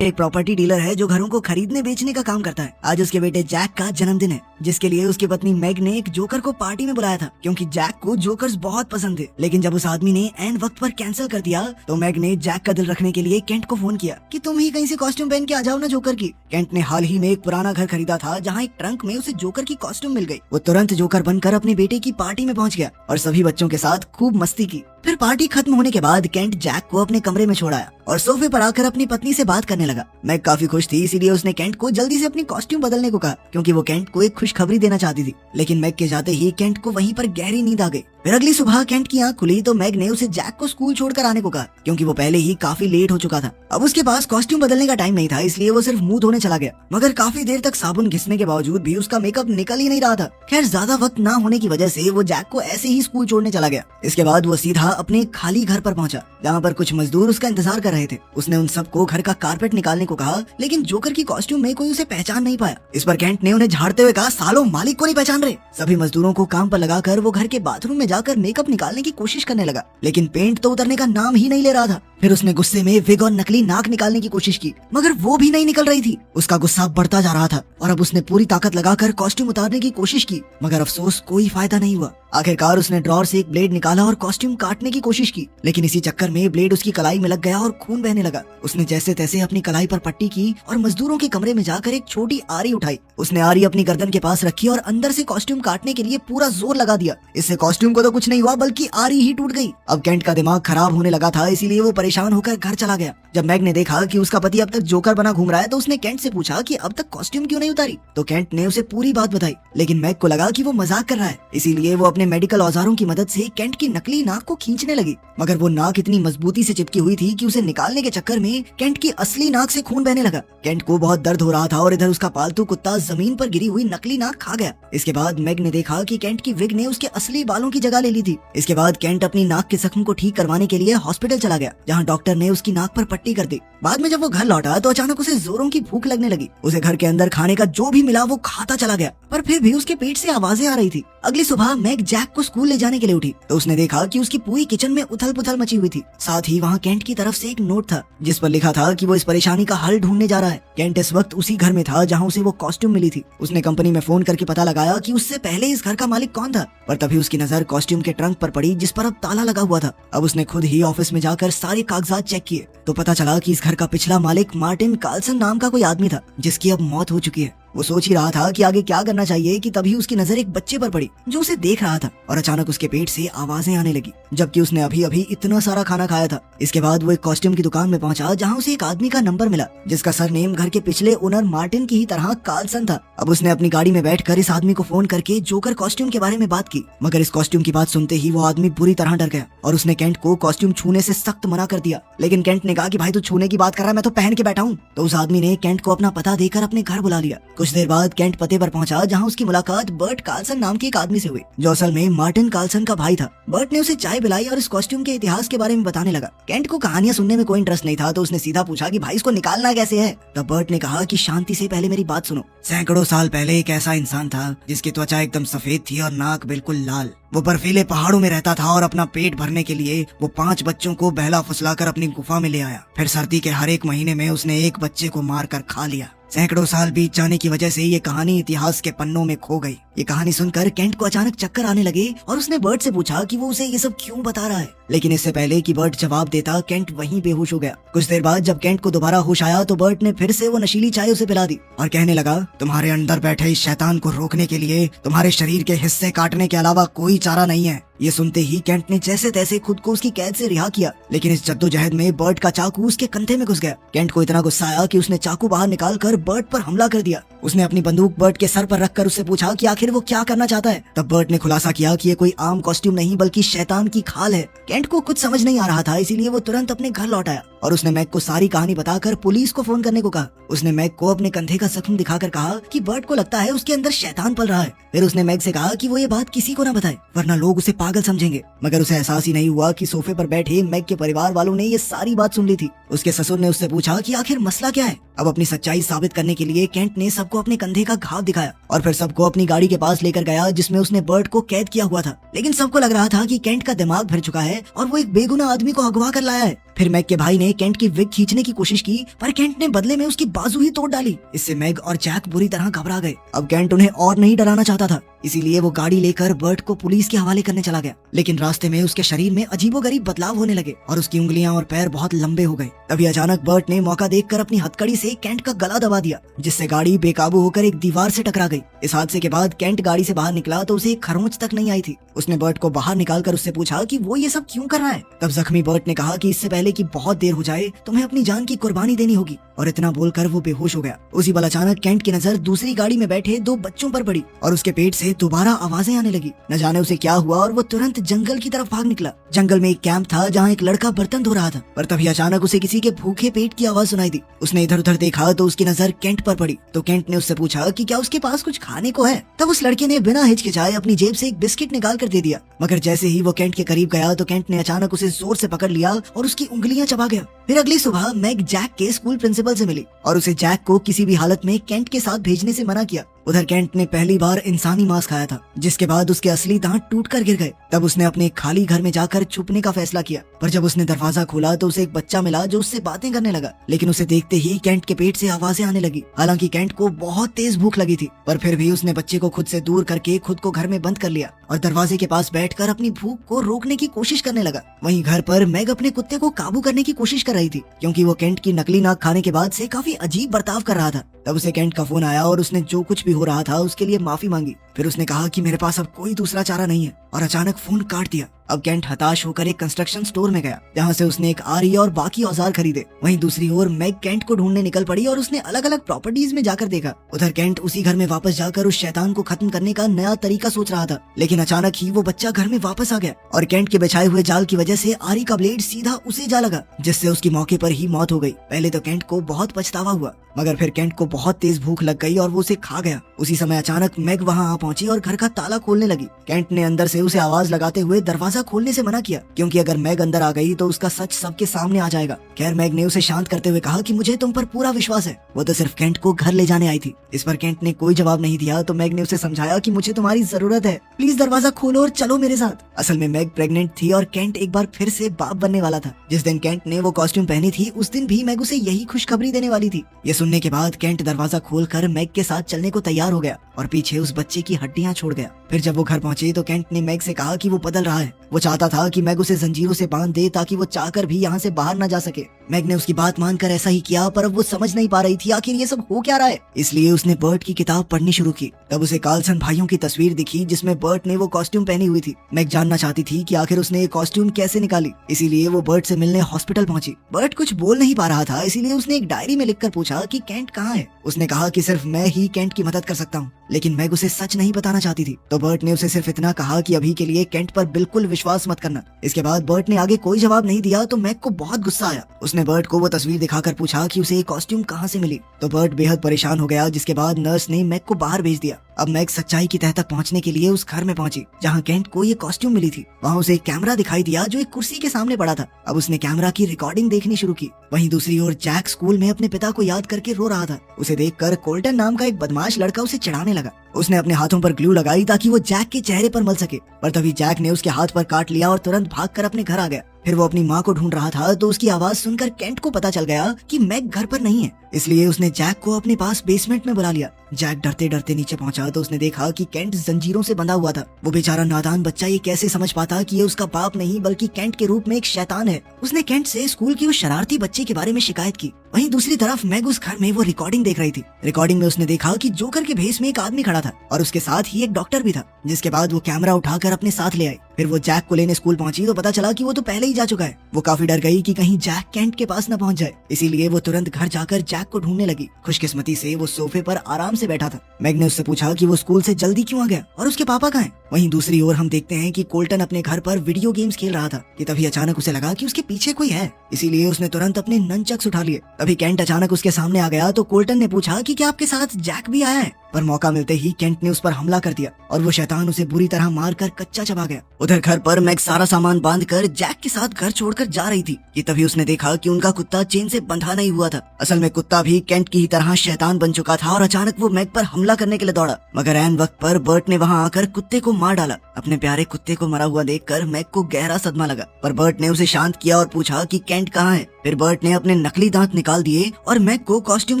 एक property dealer है जो घरों को खरीदने बेचने का काम करता है। आज उसके बेटे जैक का जन्मदिन है, जिसके लिए उसकी पत्नी मैग ने एक जोकर को पार्टी में बुलाया था, क्योंकि जैक को जोकर्स बहुत पसंद थे। लेकिन जब उस आदमी ने एन वक्त पर कैंसिल कर दिया तो मैग ने जैक का दिल रखने के लिए केंट को फोन किया कि तुम ही कहीं से कॉस्ट्यूम पहन के आ जाओ ना जोकर की। केंट ने हाल ही में एक पुराना घर खरीदा था, जहाँ एक ट्रंक में उसे जोकर की कॉस्ट्यूम मिल गई। वो तुरंत जोकर बनकर अपने बेटे की पार्टी में पहुंच गया और सभी बच्चों के साथ खूब मस्ती की। फिर पार्टी खत्म होने के बाद केंट जैक को अपने कमरे में छोड़ाया और सोफे पर आकर अपनी पत्नी से बात करने लगा। मैग काफी खुश थी, इसीलिए उसने केंट को जल्दी से अपनी कॉस्ट्यूम बदलने को कहा, क्योंकि वो केंट को एक खुशखबरी देना चाहती थी। लेकिन मैग के जाते ही केंट को वहीं पर गहरी नींद आ गई। फिर अगली सुबह केंट की आंख खुली तो मैग ने उसे जैक को स्कूल छोड़कर आने को कहा, क्योंकि वो पहले ही काफी लेट हो चुका था। अब उसके पास कॉस्ट्यूम बदलने का टाइम नहीं था, इसलिए वो सिर्फ मुंह धोने चला गया। मगर काफी देर तक साबुन घिसने के बावजूद भी उसका मेकअप निकल ही नहीं रहा था। खैर, ज्यादा वक्त ना होने की वजह से वो जैक को ऐसे ही स्कूल छोड़ने चला गया। इसके बाद वो सीधा अपने खाली घर पर पहुंचा, जहाँ पर कुछ मजदूर उसका इंतजार कर रहे थे। उसने उन सबको घर का कारपेट निकालने को कहा, लेकिन जोकर की कॉस्ट्यूम में कोई उसे पहचान नहीं पाया। इस पर केंट ने उन्हें झाड़ते हुए कहा, सालों मालिक को नहीं पहचान रहे। सभी मजदूरों को काम पर लगाकर वो घर के बाथरूम में जाकर मेकअप निकालने की कोशिश करने लगा, लेकिन पेंट तो उतरने का नाम ही नहीं ले रहा था। फिर उसने गुस्से में विग और नकली नाक निकालने की कोशिश की, मगर वो भी नहीं निकल रही थी। उसका गुस्सा बढ़ता जा रहा था और अब उसने पूरी ताकत लगाकर कॉस्ट्यूम उतारने की कोशिश की, मगर अफसोस कोई फायदा नहीं हुआ। आखिरकार उसने ड्रॉर से एक ब्लेड निकाला और कॉस्ट्यूम काटने की कोशिश की, लेकिन इसी चक्कर में ब्लेड उसकी कलाई में लग गया और खून बहने लगा। उसने जैसे तैसे अपनी कलाई पर पट्टी की और मजदूरों के कमरे में जाकर एक छोटी आरी उठाई। उसने आरी अपनी गर्दन के पास रखी और अंदर से कॉस्ट्यूम काटने के लिए पूरा जोर लगा दिया। इससे कॉस्ट्यूम को तो कुछ नहीं हुआ, बल्कि आरी ही टूट गई। अब केंट का दिमाग खराब होने लगा था, इसीलिए वो परेशान होकर घर चला गया। जब मैग ने देखा कि उसका पति अब तक जोकर बना घूम रहा है, तो उसने केंट से पूछा कि अब तक कॉस्ट्यूम क्यों नहीं उतारी। तो केंट ने उसे पूरी बात बताई, लेकिन मैग को लगा कि वो मजाक कर रहा है, इसीलिए वो अपने मेडिकल औजारों की मदद से केंट की नकली नाक को खींचने लगी। मगर वो नाक इतनी मजबूती से चिपकी हुई थी कि उसे निकालने के चक्कर में केंट की असली नाक से खून बहने लगा। केंट को बहुत दर्द हो रहा था और इधर उसका पालतू कुत्ता जमीन पर गिरी हुई नकली नाक खा गया। इसके बाद मैग ने देखा कि केंट की विग ने उसके असली बालों की जगह ले ली थी। इसके बाद केंट अपनी नाक के जख्म को ठीक करवाने के लिए हॉस्पिटल चला गया, जहाँ डॉक्टर ने उसकी नाक पर पट्टी कर दी। बाद में जब वो घर लौटा तो अचानक उसे जोरों की भूख लगने लगी। उसे घर के अंदर खाने का जो भी मिला वो खाता चला गया, पर फिर भी उसके पेट से आवाजें आ रही थी। अगली सुबह मैग जैक को स्कूल ले जाने के लिए उठी तो उसने देखा कि उसकी पूरी किचन में उथल पुथल मची हुई थी। साथ ही वहाँ केंट की तरफ से एक नोट था, जिस पर लिखा था कि वो इस परेशानी का हल ढूंढने जा रहा है। केंट इस वक्त उसी घर में था जहाँ उसे वो कॉस्ट्यूम मिली थी। उसने कंपनी में फोन करके पता लगाया कि उससे पहले इस घर का मालिक कौन था, पर तभी उसकी नजर कॉस्ट्यूम के ट्रंक पर पड़ी, जिस पर अब ताला लगा हुआ था। अब उसने खुद ही ऑफिस में जाकर सारे कागजात चेक किए तो पता चला कि इस घर का पिछला मालिक मार्टिन कार्लसन नाम का कोई आदमी था, जिसकी अब मौत हो चुकी है। वो सोच ही रहा था कि आगे क्या करना चाहिए कि तभी उसकी नजर एक बच्चे पर पड़ी जो उसे देख रहा था, और अचानक उसके पेट से आवाजें आने लगी, जबकि उसने अभी अभी इतना सारा खाना खाया था। इसके बाद वो एक कॉस्ट्यूम की दुकान में पहुंचा, जहां उसे एक आदमी का नंबर मिला, जिसका सरनेम घर के पिछले ओनर मार्टिन की ही तरह कार्लसन था। अब उसने अपनी गाड़ी में बैठकर इस आदमी को फोन करके जोकर कॉस्ट्यूम के बारे में बात की, मगर इस कॉस्ट्यूम की बात सुनते ही वो आदमी बुरी तरह डर गया और उसने केंट को कॉस्ट्यूम छूने से सख्त मना कर दिया। लेकिन केंट ने कहा कि भाई तू छूने की बात कर रहा है, मैं तो पहन के बैठा हूँ। तो उस आदमी ने केंट को अपना पता देकर अपने घर बुला लिया। कुछ देर बाद केंट पते पर पहुंचा, जहां उसकी मुलाकात बर्ट कार्लसन नाम के एक आदमी से हुई, जो असल में मार्टिन कार्लसन का भाई था। बर्ट ने उसे चाय पिलाई और इस कॉस्ट्यूम के इतिहास के बारे में बताने लगा। केंट को कहानियां सुनने में कोई इंटरेस्ट नहीं था, तो उसने सीधा पूछा कि भाई इसको निकालना कैसे है। तब बर्ट ने कहा कि शांति से पहले मेरी बात सुनो। सैकड़ों साल पहले एक ऐसा इंसान था जिसकी त्वचा एकदम सफेद थी और नाक बिल्कुल लाल। वो बर्फीले पहाड़ों में रहता था और अपना पेट भरने के लिए वो 5 बच्चों को बहला फुसलाकर अपनी गुफा में ले आया। फिर सर्दी के हर एक महीने में उसने एक बच्चे को मारकर खा लिया। सैकड़ों साल बीत जाने की वजह से ये कहानी इतिहास के पन्नों में खो गई। ये कहानी सुनकर केंट को अचानक चक्कर आने लगे और उसने बर्ट से पूछा कि वो उसे ये सब क्यों बता रहा है। लेकिन इससे पहले कि बर्ट जवाब देता, केंट वहीं बेहोश हो गया। कुछ देर बाद जब केंट को दोबारा होश आया तो बर्ट ने फिर से वो नशीली चाय उसे पिला दी और कहने लगा, तुम्हारे अंदर बैठे इस शैतान को रोकने के लिए तुम्हारे शरीर के हिस्से काटने के अलावा कोई चारा नहीं है। ये सुनते ही केंट ने जैसे तैसे खुद को उसकी कैद से रिहा किया, लेकिन इस जद्दोजहद में बर्ट का चाकू उसके कंधे में घुस गया। केंट को इतना गुस्सा आया कि उसने चाकू बाहर निकालकर बर्ट पर हमला कर दिया। उसने अपनी बंदूक बर्ट के सर पर रखकर उससे पूछा कि आखिर वो क्या करना चाहता है। तब बर्ट ने खुलासा किया कि ये कोई आम कॉस्ट्यूम नहीं बल्कि शैतान की खाल है। केंट को कुछ समझ नहीं आ रहा था, इसीलिए वो तुरंत अपने घर लौट आया और उसने मैग को सारी कहानी बताकर पुलिस को फोन करने को कहा। उसने मैग को अपने कंधे का जख्म दिखाकर कहा कि बर्ट को लगता है उसके अंदर शैतान पल रहा है। फिर उसने मैग से कहा कि वो ये बात किसी को न बताए, वरना लोग उसे पागल पागल समझेंगे। मगर उसे एहसास ही नहीं हुआ कि सोफे पर बैठे मैग के परिवार वालों ने ये सारी बात सुन ली थी। उसके ससुर ने उससे पूछा कि आखिर मसला क्या है। अब अपनी सच्चाई साबित करने के लिए केंट ने सबको अपने कंधे का घाव दिखाया और फिर सबको अपनी गाड़ी के पास लेकर गया जिसमें उसने बर्ट को कैद किया हुआ था। लेकिन सबको लग रहा था कि केंट का दिमाग भर चुका है और वो एक बेगुनाह आदमी को अगवा कर लाया है। फिर मैग के भाई ने केंट की विग खींचने की कोशिश की पर केंट ने बदले में उसकी बाजू ही तोड़ डाली। इससे मैग और जैक बुरी तरह घबरा गए। अब केंट उन्हें और नहीं डराना चाहता था, इसीलिए वो गाड़ी लेकर बर्ट को पुलिस के हवाले करने चला गया। लेकिन रास्ते में उसके शरीर में अजीबोगरीब बदलाव होने लगे और उसकी उंगलियां और पैर बहुत लंबे हो गए। तभी अचानक बर्ट ने मौका देखकर अपनी हथकड़ी से केंट का गला दबा दिया, जिससे गाड़ी बेकाबू होकर एक दीवार से टकरा गई। इस हादसे के बाद केंट गाड़ी से बाहर निकला तो उसे एक खरोंच तक नहीं आई थी। उसने बर्ट को बाहर निकालकर उससे पूछा कि वो ये सब क्यों कर रहा है। तब जख्मी बर्ट ने कहा कि इससे पहले कि बहुत देर हो जाए तुम्हें अपनी जान की कुर्बानी देनी होगी, और इतना बोलकर वो बेहोश हो गया। उसी पल अचानक केंट की नजर दूसरी गाड़ी में बैठे 2 बच्चों पर पड़ी और उसके पेट से दोबारा आवाजें आने लगी। न जाने उसे क्या हुआ और वो तुरंत जंगल की तरफ भाग निकला। जंगल में एक कैंप था जहाँ एक लड़का बर्तन धो रहा था, पर तभी अचानक उसे किसी के भूखे पेट की आवाज सुनाई दी। उसने इधर उधर देखा तो उसकी नजर केंट पर पड़ी, तो केंट ने उससे पूछा कि क्या उसके पास कुछ खाने को है। तब उस लड़के ने बिना हिचकिचाए अपनी जेब से एक बिस्किट निकाल कर दे दिया। मगर जैसे ही वो केंट के करीब गया तो केंट ने अचानक उसे जोर से पकड़ लिया और उसकी उंगलियां चबा गया। फिर अगली सुबह मैग जैक के स्कूल प्रिंसिपल से मिली और उसे जैक को किसी भी हालत में केंट के साथ भेजने से मना किया। उधर केंट ने पहली बार इंसानी मांस खाया था, जिसके बाद उसके असली दांत टूटकर गिर गए। तब उसने अपने खाली घर में जाकर छुपने का फैसला किया, पर जब उसने दरवाजा खोला तो उसे एक बच्चा मिला जो उससे बातें करने लगा। लेकिन उसे देखते ही केंट के पेट से आवाजें आने लगी। हालांकि केंट को बहुत तेज भूख लगी थी, पर फिर भी उसने बच्चे को खुद से दूर करके खुद को घर में बंद कर लिया और दरवाजे के पास बैठकर अपनी भूख को रोकने की कोशिश करने लगा। वहीं घर पर मैग अपने कुत्ते को काबू करने की कोशिश कर रही थी, क्योंकि वो केंट की नकली नाक खाने के बाद से काफी अजीब बर्ताव कर रहा था। तब उसे केंट का फोन आया और उसने जो कुछ भी हो रहा था उसके लिए माफी मांगी। फिर उसने कहा कि मेरे पास अब कोई दूसरा चारा नहीं है, और अचानक फोन काट दिया। अब केंट हताश होकर एक कंस्ट्रक्शन स्टोर में गया, जहाँ से उसने एक आरी और बाकी औजार खरीदे। वहीं दूसरी ओर मैग केंट को ढूंढने निकल पड़ी और उसने अलग अलग प्रॉपर्टीज में जाकर देखा। उधर केंट उसी घर में वापस जाकर उस शैतान को खत्म करने का नया तरीका सोच रहा था। लेकिन अचानक ही वो बच्चा घर में वापस आ गया और केंट के बिछाए हुए जाल की वजह से आरी का ब्लेड सीधा उसे जा लगा, जिससे उसकी मौके पर ही मौत हो गई। पहले तो केंट को बहुत पछतावा हुआ, मगर फिर केंट को बहुत तेज भूख लग गई और वो उसे खा गया। उसी समय अचानक मैग वहाँ आ पहुंची और घर का ताला खोलने लगी। केंट ने अंदर से उसे आवाज लगाते हुए दरवाजा खोलने से मना किया, क्योंकि अगर मैग अंदर आ गई तो उसका सच सबके सामने आ जाएगा। खैर मैग ने उसे शांत करते हुए कहा कि मुझे तुम पर पूरा विश्वास है, वो तो सिर्फ केंट को घर ले जाने आई थी। इस पर केंट ने कोई जवाब नहीं दिया, तो मैग ने उसे समझाया कि मुझे तुम्हारी जरूरत है, प्लीज दरवाजा खोलो और चलो मेरे साथ। असल में मैग प्रेग्नेंट थी और केंट एक बार फिर से बाप बनने वाला था। जिस दिन केंट ने वो कॉस्ट्यूम पहनी थी उस दिन भी मैग उसे यही खुशखबरी देने वाली थी। ये सुनने के बाद केंट दरवाजा खोलकर मैग के साथ चलने को तैयार हो गया और पीछे उस बच्चे की हड्डियां छोड़ गया। फिर जब वो घर पहुंचे तो केंट ने मैग से कहा कि वो बदल रहा है। वो चाहता था कि मैग उसे जंजीरों से बांध दे ताकि वो चाहकर भी यहाँ से बाहर न जा सके। मैग ने उसकी बात मानकर ऐसा ही किया, पर अब वो समझ नहीं पा रही थी आखिर ये सब हो क्या रहा है। इसलिए उसने बर्ट की किताब पढ़नी शुरू की। तब उसे कार्लसन भाइयों की तस्वीर दिखी जिसमें बर्ट ने वो कॉस्ट्यूम पहनी हुई थी। मैग जानना चाहती थी कि आखिर उसने ये कॉस्ट्यूम कैसे निकाली, इसीलिए वो बर्ट से मिलने हॉस्पिटल पहुंची। बर्ट कुछ बोल नहीं पा रहा था, इसीलिए उसने एक डायरी में लिखकर पूछा कि केंट कहाँ है। उसने कहा कि सिर्फ मैं ही केंट की मदद कर सकता हूँ, लेकिन मैग उसे सच नहीं बताना चाहती थी। तो बर्ट ने उसे सिर्फ इतना कहा कि अभी के लिए केंट पर बिल्कुल विश्वास मत करना। इसके बाद बर्ट ने आगे कोई जवाब नहीं दिया तो मैग को बहुत गुस्सा आया। उसने बर्ट को वो तस्वीर दिखाकर पूछा कि उसे ये कॉस्ट्यूम कहाँ से मिली। तो बर्ट बेहद परेशान हो गया, जिसके बाद नर्स ने मैग को बाहर भेज दिया। अब मैग सच्चाई की तह तक पहुंचने के लिए उस घर में पहुंची जहां केंट को ये कॉस्ट्यूम मिली थी। वहां उसे एक कैमरा दिखाई दिया जो एक कुर्सी के सामने पड़ा था। अब उसने कैमरा की रिकॉर्डिंग देखनी शुरू की। वहीं दूसरी ओर जैक स्कूल में अपने पिता को याद करके रो रहा था। उसे देखकर कोल्टन नाम का एक बदमाश लड़का उसे चिढ़ाने लगा। उसने अपने हाथों पर ग्लू लगाई ताकि वो जैक के चेहरे पर मल सके, पर तभी जैक ने उसके हाथ पर काट लिया और तुरंत भागकर अपने घर आ गया। फिर वो अपनी माँ को ढूंढ रहा था तो उसकी आवाज सुनकर केंट को पता चल गया कि मैग घर पर नहीं है। इसलिए उसने जैक को अपने पास बेसमेंट में बुला लिया। जैक डरते डरते नीचे पहुंचा तो उसने देखा कि केंट जंजीरों से बंधा हुआ था। वो बेचारा नादान बच्चा ये कैसे समझ पाता कि ये उसका बाप नहीं बल्कि केंट के रूप में एक शैतान है। उसने केंट से स्कूल की उस शरारती बच्चे के बारे में शिकायत की। वहीं दूसरी तरफ मैग उस घर में वो रिकॉर्डिंग देख रही थी। रिकॉर्डिंग में उसने देखा कि जोकर के भेष में एक आदमी खड़ा था और उसके साथ ही एक डॉक्टर भी था, जिसके बाद वो कैमरा उठाकर अपने साथ ले आई। फिर वो जैक को लेने स्कूल पहुंची तो पता चला कि वो तो पहले ही जा चुका है। वो काफी डर गई कि कहीं जैक केंट के पास न पहुंच जाए, इसीलिए वो तुरंत घर जाकर जैक को ढूंढने लगी। खुशकिस्मती से वो सोफे पर आराम से बैठा था। मैग ने उससे पूछा कि वो स्कूल से जल्दी क्यों आ गया और उसके पापा कहाँ हैं। वहीं दूसरी ओर हम देखते हैं कि कोल्टन अपने घर पर वीडियो गेम्स खेल रहा था कि तभी अचानक उसे लगा कि उसके पीछे कोई है, इसीलिए उसने तुरंत अपने ननचक्स उठा लिए। तभी केंट अचानक उसके सामने आ गया तो कोल्टन ने पूछा कि क्या आपके साथ जैक भी आया है। पर मौका मिलते ही केंट ने उस पर हमला कर दिया और वो शैतान उसे बुरी तरह मार कर कच्चा चबा गया। उधर घर पर मैग सारा सामान बांध कर जैक के साथ घर छोड़कर जा रही थी कि तभी उसने देखा कि उनका कुत्ता चेन से बंधा नहीं हुआ था। असल में कुत्ता भी केंट की ही तरह शैतान बन चुका था और अचानक वो मैग पर हमला करने के लिए दौड़ा, मगर ऐन वक्त पर बर्ट ने वहाँ आकर कुत्ते को मार डाला। अपने प्यारे कुत्ते को मरा हुआ देखकर मैग को गहरा सदमा लगा, पर बर्ट ने उसे शांत किया और पूछा कि केंट कहाँ है। फिर बर्ट ने अपने नकली दांत निकाल दिए और मैग को कॉस्ट्यूम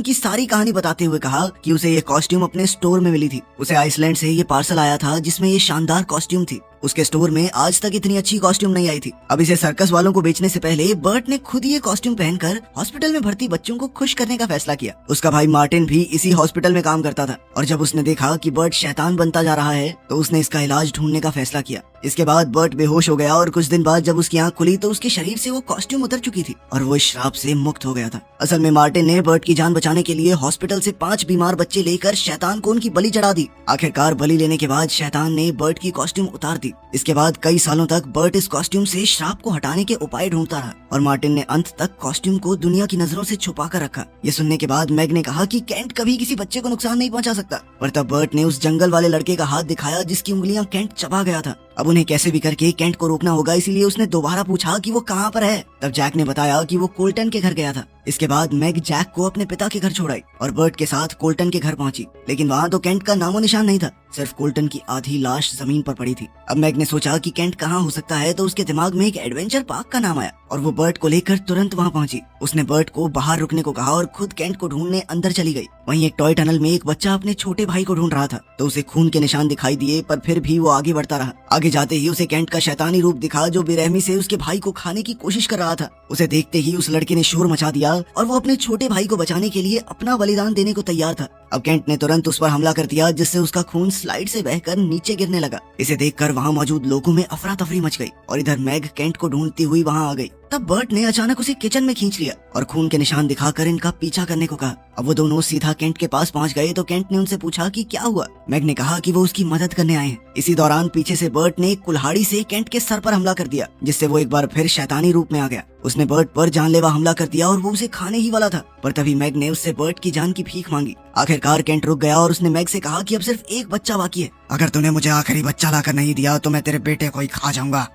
की सारी कहानी बताते हुए कहा कि उसे ये कॉस्ट्यूम अपने स्टोर में मिली थी। उसे आइसलैंड से ये पार्सल आया था जिसमें ये शानदार कॉस्ट्यूम थी। उसके स्टोर में आज तक इतनी अच्छी कॉस्ट्यूम नहीं आई थी। अब इसे सर्कस वालों को बेचने से पहले बर्ट ने खुद ये कॉस्ट्यूम पहनकर हॉस्पिटल में भर्ती बच्चों को खुश करने का फैसला किया। उसका भाई मार्टिन भी इसी हॉस्पिटल में काम करता था और जब उसने देखा कि बर्ट शैतान बनता जा रहा है तो उसने इसका इलाज ढूंढने का फैसला किया। इसके बाद बर्ट बेहोश हो गया और कुछ दिन बाद जब उसकी आंख खुली तो उसके शरीर से वो कॉस्ट्यूम उतर चुकी थी और वो इस श्राप से मुक्त हो गया था। असल में मार्टिन ने बर्ट की जान बचाने के लिए हॉस्पिटल से 5 बीमार बच्चे लेकर शैतान को उनकी बलि चढ़ा दी। आखिरकार बलि लेने के बाद शैतान ने बर्ट की कॉस्ट्यूम उतार दी। इसके बाद कई सालों तक बर्ट इस कॉस्ट्यूम से श्राप को हटाने के उपाय ढूंढता रहा और मार्टिन ने अंत तक कॉस्ट्यूम को दुनिया की नजरों से छुपा कर रखा। ये सुनने के बाद मैग ने कहा कि केंट कभी किसी बच्चे को नुकसान नहीं पहुंचा सकता, पर तब बर्ट ने उस जंगल वाले लड़के का हाथ दिखाया जिसकी उंगलियां केंट चबा गया था। अब उन्हें कैसे भी करके केंट को रोकना होगा, इसीलिए उसने दोबारा पूछा कि वो कहाँ पर है। तब जैक ने बताया कि वो कोल्टन के घर गया था। इसके बाद मैग जैक को अपने पिता के घर छोड़ाई और बर्ट के साथ कोल्टन के घर पहुंची, लेकिन वहाँ तो केंट का नामो निशान नहीं था, सिर्फ कोल्टन की आधी लाश जमीन पर पड़ी थी। अब मैग ने सोचा कि केंट कहाँ हो सकता है तो उसके दिमाग में एक एडवेंचर पार्क का नाम आया और वो बर्ट को लेकर तुरंत वहाँ पहुंची। उसने बर्ट को बाहर रुकने को कहा और खुद केंट को ढूंढने अंदर चली गई। वहीं एक टॉय टनल में एक बच्चा अपने छोटे भाई को ढूंढ रहा था तो उसे खून के निशान दिखाई दिए, पर फिर भी वो आगे बढ़ता रहा। आगे जाते ही उसे केंट का शैतानी रूप दिखा जो बेरहमी से उसके भाई को खाने की कोशिश कर रहा था। उसे देखते ही उस लड़के ने शोर मचा दिया और वो अपने छोटे भाई को बचाने के लिए अपना बलिदान देने को तैयार था। अब केंट ने तुरंत उस पर हमला कर दिया जिससे उसका खून स्लाइड से बहकर नीचे गिरने लगा। इसे देखकर वहाँ मौजूद लोगों में अफरा तफरी मच गई और इधर मैग केंट को ढूंढती हुई वहाँ आ गई। तब बर्ट ने अचानक उसे किचन में खींच लिया और खून के निशान दिखाकर इनका पीछा करने को कहा। अब वो दोनों सीधा केंट के पास पहुंच गए तो केंट ने उनसे पूछा कि क्या हुआ। मैग ने कहा कि वो उसकी मदद करने आए हैं। इसी दौरान पीछे से बर्ट ने एक कुल्हाड़ी से केंट के सर पर हमला कर दिया जिससे वो एक बार फिर शैतानी रूप में आ गया। उसने बर्ट पर जानलेवा हमला कर दिया और वो उसे खाने ही वाला था, पर तभी मैग ने उससे बर्ट की जान की भीख मांगी। आखिरकार केंट रुक गया और उसने मैग से कहा कि अब सिर्फ एक बच्चा बाकी है, अगर तूने मुझे आखिरी बच्चा लाकर नहीं दिया तो मैं तेरे बेटे को ही खा जाऊंगा।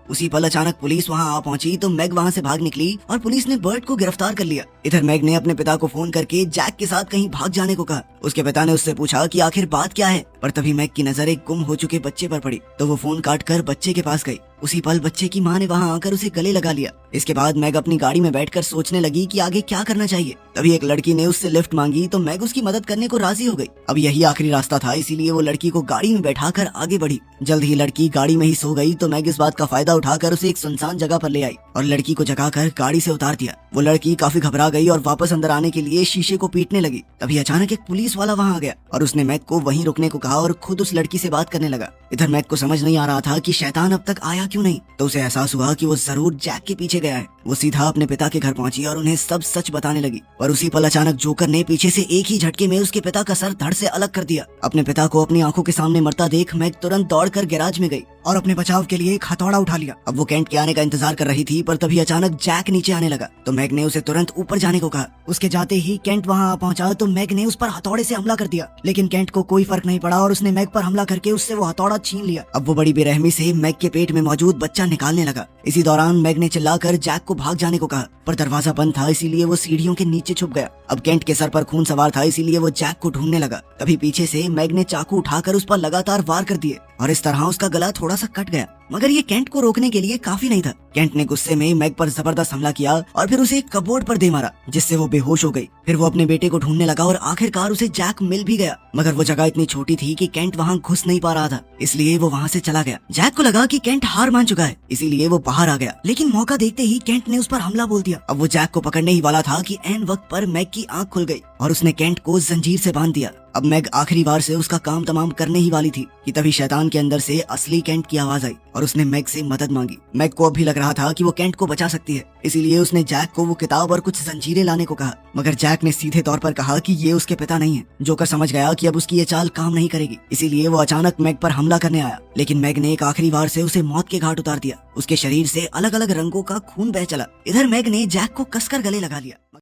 उसी पल अचानक पुलिस वहाँ आ पहुंची तो मैग वहाँ से भाग निकली और पुलिस ने बर्ट को गिरफ्तार कर लिया। इधर मैग ने अपने पिता को फोन करके जैक के साथ कहीं भाग जाने को कहा। उसके पिता ने उससे पूछा कि आखिर बात क्या है, पर तभी मैग की नजर एक गुम हो चुके बच्चे पर पड़ी तो वो फोन काट कर बच्चे के पास गई। उसी पल बच्चे की माँ ने वहाँ आकर उसे गले लगा लिया। इसके बाद मैग अपनी गाड़ी में बैठकर सोचने लगी कि आगे क्या करना चाहिए। तभी एक लड़की ने उससे लिफ्ट मांगी तो मैग उसकी मदद करने को राजी हो गई। अब यही आखिरी रास्ता था, इसीलिए वो लड़की को गाड़ी में बैठाकर आगे बढ़ी। जल्द ही लड़की गाड़ी में ही सो गई तो मैग इस बात का फायदा उठाकर उसे एक सुनसान जगह पर ले आई और लड़की को जगाकर गाड़ी से उतार दिया। वो लड़की काफी घबरा गई और वापस अंदर आने के लिए शीशे को पीटने लगी। तभी अचानक एक पुलिस वाला वहाँ आ गया और उसने मैग को वहीं रुकने को कहा और खुद उस लड़की से बात करने लगा। इधर मैग को समझ नहीं आ रहा था कि शैतान अब तक आया क्यों नहीं, तो उसे एहसास हुआ कि वो जरूर जैक के पीछे गया है। वो सीधा अपने पिता के घर पहुंची और उन्हें सब सच बताने लगी, पर उसी पल अचानक जोकर ने पीछे से एक ही झटके में उसके पिता का सर धड़ से अलग कर दिया। अपने पिता को अपनी आंखों के सामने मरता देख मैग तुरंत दौड़कर गैराज में गई और अपने बचाव के लिए एक हथौड़ा उठा लिया। अब वो केंट के आने का इंतजार कर रही थी, पर तभी अचानक जैक नीचे आने लगा तो मैग ने उसे तुरंत ऊपर जाने को कहा। उसके जाते ही केंट वहाँ पहुंचा तो मैग ने उस पर हथौड़े से हमला कर दिया, लेकिन केंट को कोई फर्क नहीं पड़ा और उसने मैग पर हमला करके उससे वो हथौड़ा छीन लिया। अब वो बड़ी बेरहमी से मैग के पेट में मौजूद बच्चा निकालने लगा। इसी दौरान मैग ने चिल्लाकर जैक को भाग जाने को कहा, पर दरवाजा बंद था इसीलिए वो सीढ़ियों के नीचे छुप गया। अब केंट के सर पर खून सवार था इसीलिए वो जैक को ढूंढने लगा। तभी पीछे से मैग ने चाकू उठाकर उस पर लगातार वार कर दिए और इस तरह उसका गला थोड़ा सा कट गया, मगर ये केंट को रोकने के लिए काफी नहीं था। केंट ने गुस्से में मैग पर जबरदस्त हमला किया और फिर उसे एक कपबोर्ड पर दे मारा जिससे वो बेहोश हो गई। फिर वो अपने बेटे को ढूंढने लगा और आखिरकार उसे जैक मिल भी गया, मगर वो जगह इतनी छोटी थी कि केंट वहाँ घुस नहीं पा रहा था, इसलिए वो वहाँ से चला गया। जैक को लगा कि केंट हार मान चुका है, इसीलिए वो बाहर आ गया, लेकिन मौका देखते ही केंट ने उस पर हमला बोल दिया। अब वो जैक को पकड़ने ही वाला था कि ऐन वक्त पर मैग की आंख खुल गई और उसने केंट को जंजीर से बांध दिया। अब मैग आखिरी बार से उसका काम तमाम करने ही वाली थी कि तभी शैतान के अंदर से असली केंट की आवाज आई और उसने मैग से मदद मांगी। मैग को अब भी लग रहा था कि वो केंट को बचा सकती है, इसीलिए उसने जैक को वो किताब और कुछ जंजीरें लाने को कहा, मगर जैक ने सीधे तौर पर कहा कि ये उसके पिता नहीं है। जोकर समझ गया कि अब उसकी ये चाल काम नहीं करेगी, इसीलिए वो अचानक मैग पर हमला करने आया, लेकिन मैग ने एक आखिरी बार से उसे मौत के घाट उतार दिया। उसके शरीर से अलग अलग रंगों का खून बह चला। इधर मैग ने जैक को कसकर गले लगा लिया।